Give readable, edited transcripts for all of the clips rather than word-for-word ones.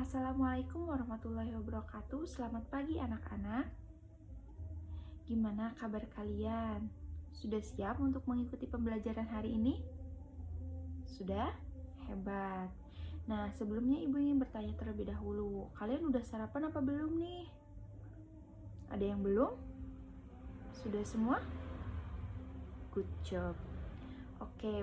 Assalamualaikum warahmatullahi wabarakatuh. Selamat pagi anak-anak. Gimana kabar kalian? Sudah siap untuk mengikuti pembelajaran hari ini? Sudah? Hebat. Nah, sebelumnya Ibu ingin bertanya terlebih dahulu. Kalian udah sarapan apa belum nih? Ada yang belum? Sudah semua? Good job. Oke,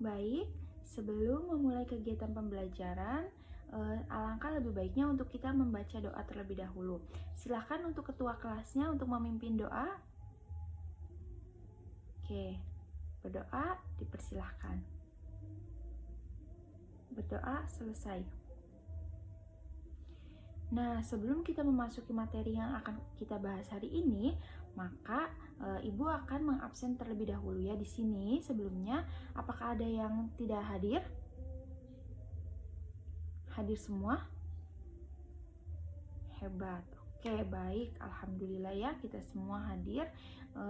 baik. Sebelum memulai kegiatan pembelajaran, alangkah lebih baiknya untuk kita membaca doa terlebih dahulu. Silahkan untuk ketua kelasnya untuk memimpin doa. Oke, berdoa dipersilahkan. Berdoa selesai. Nah, sebelum kita memasuki materi yang akan kita bahas hari ini, maka Ibu akan mengabsen terlebih dahulu ya di sini. Sebelumnya, apakah ada yang tidak hadir? Hadir semua? Hebat. Oke, baik. Alhamdulillah ya, kita semua hadir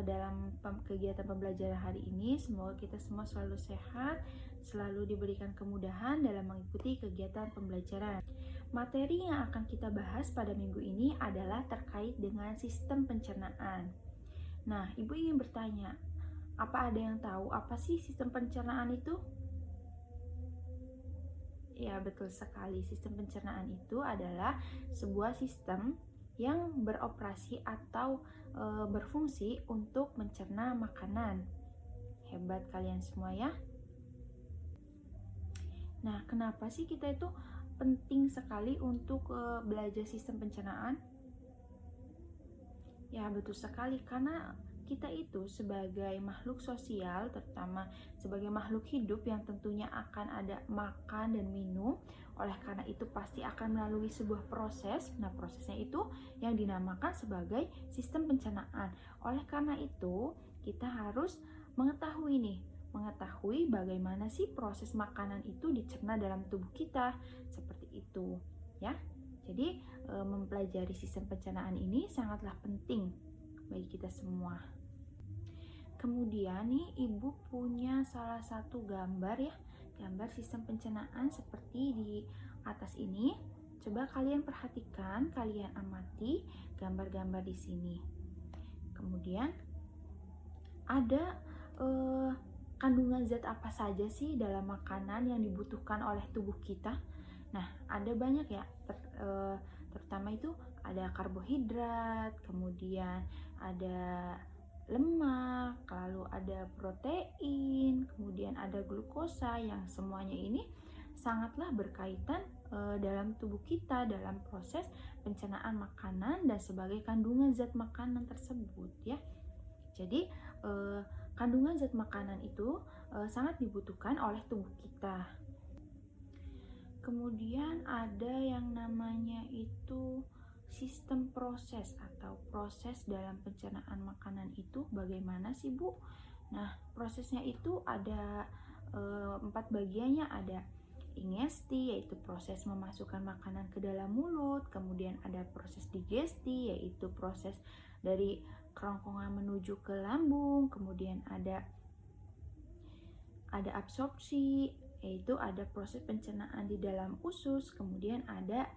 dalam kegiatan pembelajaran hari ini. Semoga kita semua selalu sehat, selalu diberikan kemudahan dalam mengikuti kegiatan pembelajaran. Materi yang akan kita bahas pada minggu ini adalah terkait dengan sistem pencernaan. Nah, Ibu ingin bertanya, apa ada yang tahu apa sih sistem pencernaan itu? Ya, betul sekali. Sistem pencernaan itu adalah sebuah sistem yang beroperasi atau berfungsi untuk mencerna makanan. Hebat kalian semua ya. Nah, kenapa sih kita itu penting sekali untuk belajar sistem pencernaan? Ya, betul sekali, karena kita itu sebagai makhluk sosial, terutama sebagai makhluk hidup yang tentunya akan ada makan dan minum. Oleh karena itu pasti akan melalui sebuah proses. Nah, prosesnya itu yang dinamakan sebagai sistem pencernaan. Oleh karena itu, kita harus mengetahui bagaimana sih proses makanan itu dicerna dalam tubuh kita. Seperti itu, ya. Jadi, mempelajari sistem pencernaan ini sangatlah penting bagi kita semua. Kemudian nih, Ibu punya salah satu gambar ya, gambar sistem pencernaan seperti di atas ini. Coba kalian perhatikan, kalian amati gambar-gambar di sini. Kemudian ada kandungan zat apa saja sih dalam makanan yang dibutuhkan oleh tubuh kita? Nah, ada banyak ya, terutama itu ada karbohidrat, kemudian ada lemak, lalu ada protein, kemudian ada glukosa, yang semuanya ini sangatlah berkaitan dalam tubuh kita dalam proses pencernaan makanan dan sebagai kandungan zat makanan tersebut ya. Jadi kandungan zat makanan itu sangat dibutuhkan oleh tubuh kita. Kemudian ada yang namanya itu sistem proses atau proses dalam pencernaan makanan itu bagaimana sih Bu? Nah, prosesnya itu ada 4 bagiannya. Ada ingesti, yaitu proses memasukkan makanan ke dalam mulut. Kemudian ada proses digesti, yaitu proses dari kerongkongan menuju ke lambung. Kemudian ada absorpsi, yaitu ada proses pencernaan di dalam usus. Kemudian ada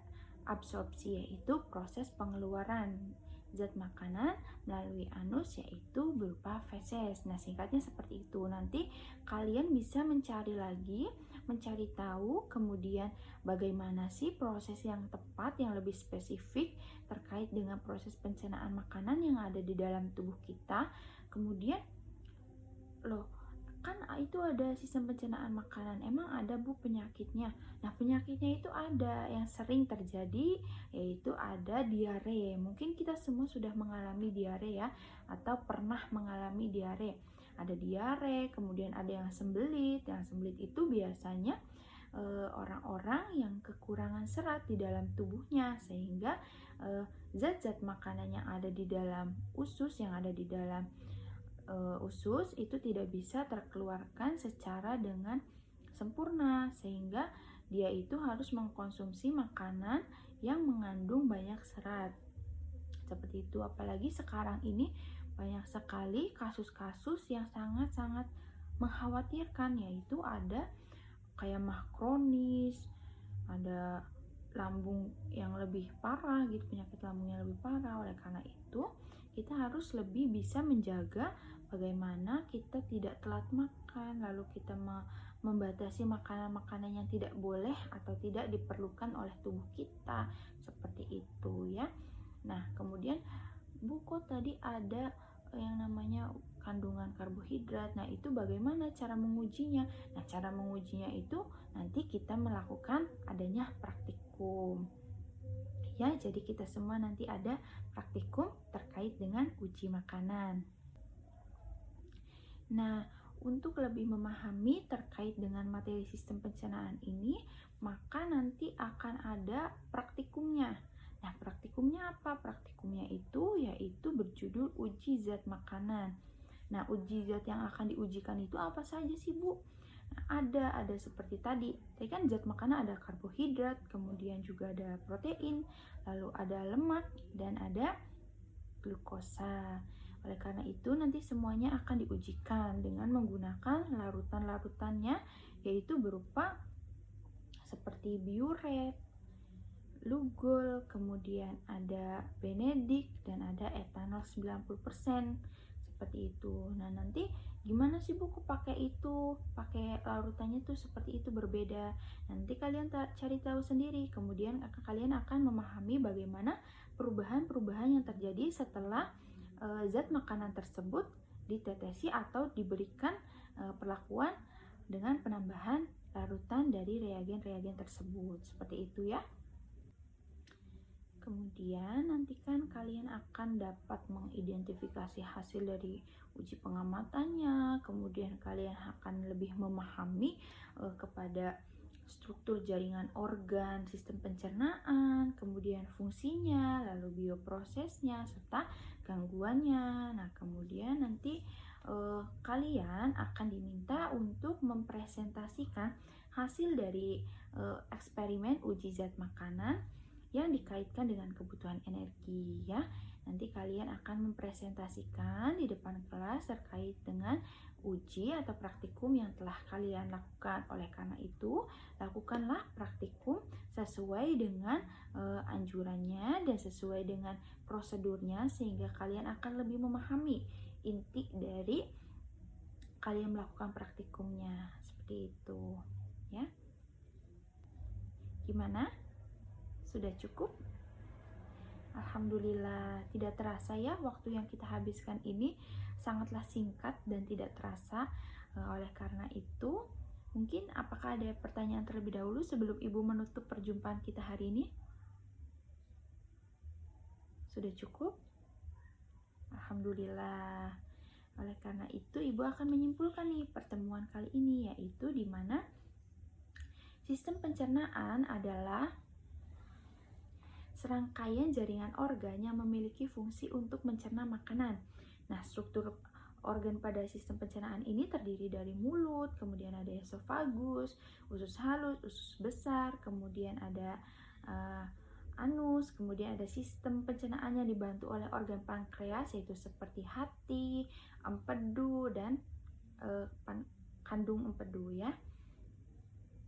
absorpsi, yaitu proses pengeluaran zat makanan melalui anus, yaitu berupa feses. Nah, singkatnya seperti itu. Nanti kalian bisa mencari tahu kemudian bagaimana sih proses yang tepat, yang lebih spesifik terkait dengan proses pencernaan makanan yang ada di dalam tubuh kita. Kemudian kan itu ada sistem pencernaan makanan, emang ada Bu penyakitnya? Nah, penyakitnya itu ada yang sering terjadi, yaitu ada diare. Mungkin kita semua sudah mengalami diare ya, atau pernah mengalami diare. Ada diare, kemudian ada yang sembelit. Yang sembelit itu biasanya orang-orang yang kekurangan serat di dalam tubuhnya, sehingga zat-zat makanan yang ada di dalam usus, yang ada di dalam usus itu tidak bisa terkeluarkan secara dengan sempurna, sehingga dia itu harus mengkonsumsi makanan yang mengandung banyak serat. Seperti itu, apalagi sekarang ini banyak sekali kasus-kasus yang sangat-sangat mengkhawatirkan, yaitu ada kayak MAH kronis, ada lambung yang lebih parah gitu, penyakit lambung yang lebih parah. Oleh karena itu, kita harus lebih bisa menjaga bagaimana kita tidak telat makan, lalu kita membatasi makanan-makanan yang tidak boleh atau tidak diperlukan oleh tubuh kita, seperti itu ya. Nah, kemudian kok tadi ada yang namanya kandungan karbohidrat. Nah, itu bagaimana cara mengujinya? Nah, cara mengujinya itu nanti kita melakukan adanya praktikum. Ya, jadi kita semua nanti ada praktikum terkait dengan uji makanan. Nah, untuk lebih memahami terkait dengan materi sistem pencernaan ini, maka nanti akan ada praktikumnya. Nah, praktikumnya apa? Praktikumnya itu yaitu berjudul uji zat makanan. Nah, uji zat yang akan diujikan itu apa saja sih, Bu? Nah, ada seperti tadi. Tadi kan zat makanan ada karbohidrat, kemudian juga ada protein, lalu ada lemak, dan ada glukosa. Oleh karena itu, nanti semuanya akan diujikan dengan menggunakan larutan-larutannya, yaitu berupa seperti biuret, lugol, kemudian ada benedik, dan ada etanol 90%, seperti itu. Nah, nanti gimana sih Bu pakai itu? Pakai larutannya tuh seperti itu, berbeda. Nanti kalian cari tahu sendiri. Kemudian kalian akan memahami bagaimana perubahan-perubahan yang terjadi setelah zat makanan tersebut ditetesi atau diberikan perlakuan dengan penambahan larutan dari reagen-reagen tersebut. Seperti itu ya. Kemudian nanti kan kalian akan dapat mengidentifikasi hasil dari uji pengamatannya, kemudian kalian akan lebih memahami kepada struktur jaringan organ sistem pencernaan, kemudian fungsinya, lalu bioprosesnya, serta gangguannya. Nah, kemudian nanti kalian akan diminta untuk mempresentasikan hasil dari eksperimen uji zat makanan yang dikaitkan dengan kebutuhan energi ya. Nanti kalian akan mempresentasikan di depan kelas terkait dengan uji atau praktikum yang telah kalian lakukan. Oleh karena itu, lakukanlah praktikum sesuai dengan anjurannya dan sesuai dengan prosedurnya, sehingga kalian akan lebih memahami inti dari kalian melakukan praktikumnya. Seperti itu ya. Gimana? Sudah cukup? Alhamdulillah, tidak terasa ya waktu yang kita habiskan ini sangatlah singkat dan tidak terasa. Oleh karena itu, mungkin apakah ada pertanyaan terlebih dahulu sebelum Ibu menutup perjumpaan kita hari ini? Sudah cukup? Alhamdulillah. Oleh karena itu, Ibu akan menyimpulkan nih pertemuan kali ini, yaitu di mana sistem pencernaan adalah serangkaian jaringan organ yang memiliki fungsi untuk mencerna makanan. Nah, struktur organ pada sistem pencernaan ini terdiri dari mulut, kemudian ada esofagus, usus halus, usus besar, kemudian ada anus, kemudian ada sistem pencernaan yang dibantu oleh organ pankreas, yaitu seperti hati, empedu, dan kandung empedu ya.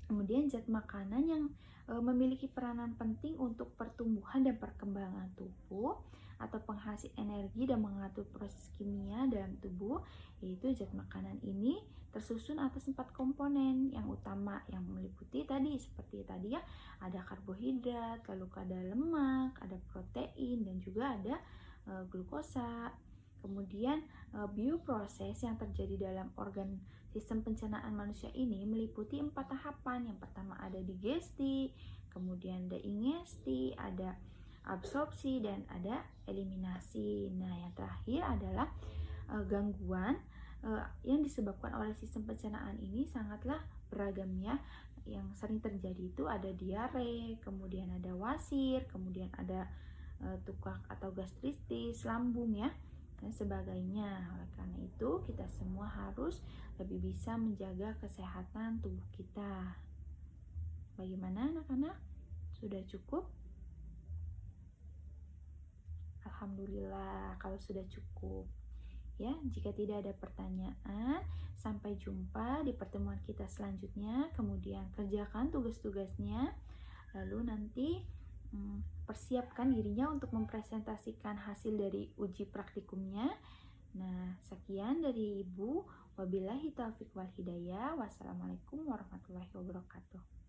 Kemudian zat makanan yang memiliki peranan penting untuk pertumbuhan dan perkembangan tubuh atau penghasil energi dan mengatur proses kimia dalam tubuh, yaitu zat makanan ini tersusun atas 4 komponen yang utama yang meliputi tadi seperti tadi ya, ada karbohidrat, lalu ada lemak, ada protein, dan juga ada glukosa. Kemudian bioproses yang terjadi dalam organ sistem pencernaan manusia ini meliputi 4 tahapan. Yang pertama ada digesti, kemudian ada ingesti, ada absorpsi, dan ada eliminasi. Nah, yang terakhir adalah gangguan yang disebabkan oleh sistem pencernaan ini sangatlah beragam ya. Yang sering terjadi itu ada diare, kemudian ada wasir, kemudian ada tukak atau gastritis, lambung ya, dan sebagainya. Oleh karena itu, kita semua harus lebih bisa menjaga kesehatan tubuh kita. Bagaimana anak-anak? Sudah cukup? Alhamdulillah kalau sudah cukup. Ya, jika tidak ada pertanyaan, sampai jumpa di pertemuan kita selanjutnya. Kemudian kerjakan tugas-tugasnya. Lalu nanti persiapkan dirinya untuk mempresentasikan hasil dari uji praktikumnya. Nah, sekian dari Ibu. Wabillahi taufiq wal hidayah. Wassalamualaikum warahmatullahi wabarakatuh.